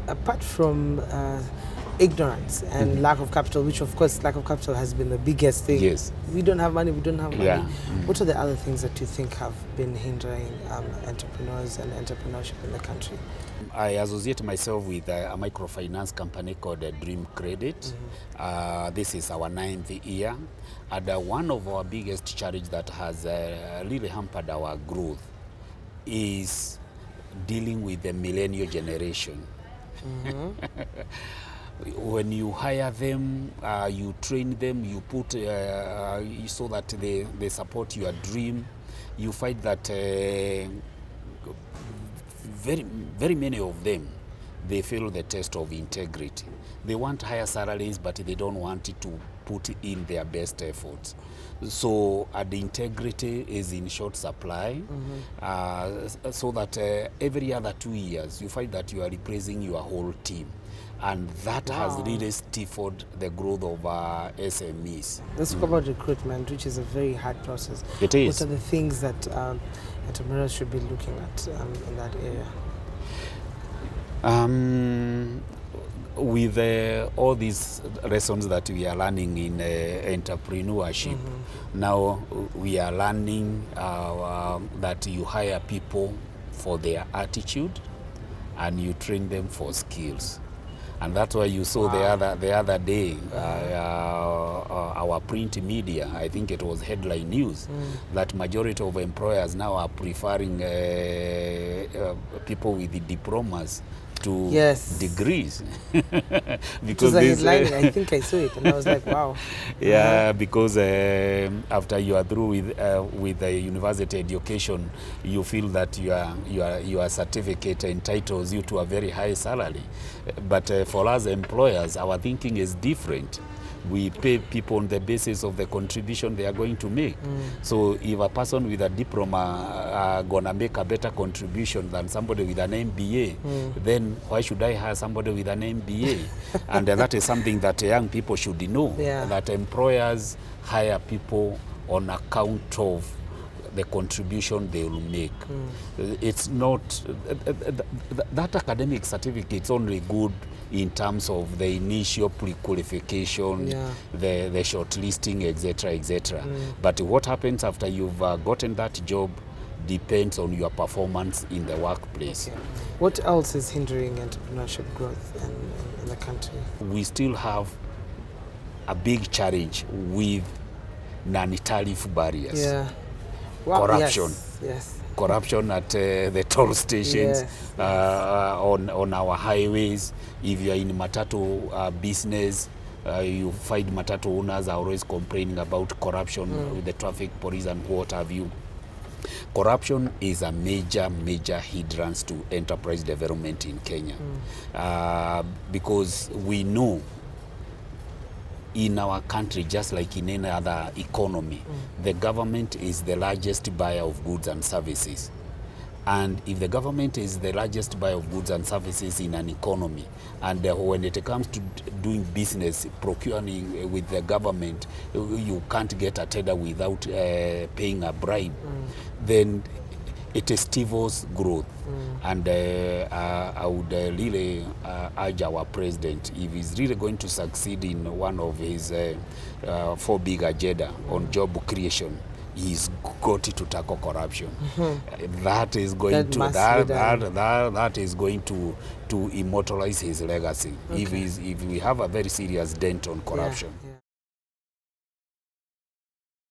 apart from ignorance and lack of capital, which of course lack of capital has been the biggest thing. Yes. We don't have money, we don't have money. Yeah. What are the other things that you think have been hindering entrepreneurs and entrepreneurship in the country? I associate myself with a microfinance company called Dream Credit. This is our 9th year. And one of our biggest challenge that has really hampered our growth is dealing with the millennial generation. When you hire them, you train them, you put so that they support your dream, you find that very many of them, they fail the test of integrity. They want higher salaries, but they don't want it to put in their best efforts. So the integrity is in short supply, so that every other 2 years, you find that you are replacing your whole team. And that has really stifled the growth of SMEs. Let's talk about recruitment, which is a very hard process. It is. What are the things that entrepreneurs should be looking at in that area? With all these lessons that we are learning in entrepreneurship, now we are learning that you hire people for their attitude and you train them for skills. And that's why you saw the other day, our print media, I think it was headline news, that majority of employers now are preferring people with the diplomas to degrees. Because the headline, I think I saw it and I was like, wow. Yeah, because after you are through with the university education, you feel that your certificate entitles you to a very high salary. But for us employers, our thinking is different. We pay people on the basis of the contribution they are going to make. So if a person with a diploma gonna make a better contribution than somebody with an MBA, then why should I hire somebody with an MBA? And that is something that young people should know, that employers hire people on account of the contribution they will make. It's not, that academic certificate is only good in terms of the initial pre-qualification, the shortlisting, etc., etc. But what happens after you've gotten that job depends on your performance in the workplace. What else is hindering entrepreneurship growth in the country? We still have a big challenge with non-tariff barriers. Corruption. Corruption at the toll stations, on our highways. If you are in matatu business, you find matatu owners are always complaining about corruption with the traffic police and what have you. Corruption is a major hindrance to enterprise development in Kenya, because we know in our country, just like in any other economy, the government is the largest buyer of goods and services. And if the government is the largest buyer of goods and services in an economy, and when it comes to doing business, procuring with the government, you can't get a tender without paying a bribe, then it stifles growth. And I would really urge our president, if he's really going to succeed in one of his 4 big agenda on job creation, he's got to tackle corruption. That is going that is going to immortalize his legacy if we have a very serious dent on corruption.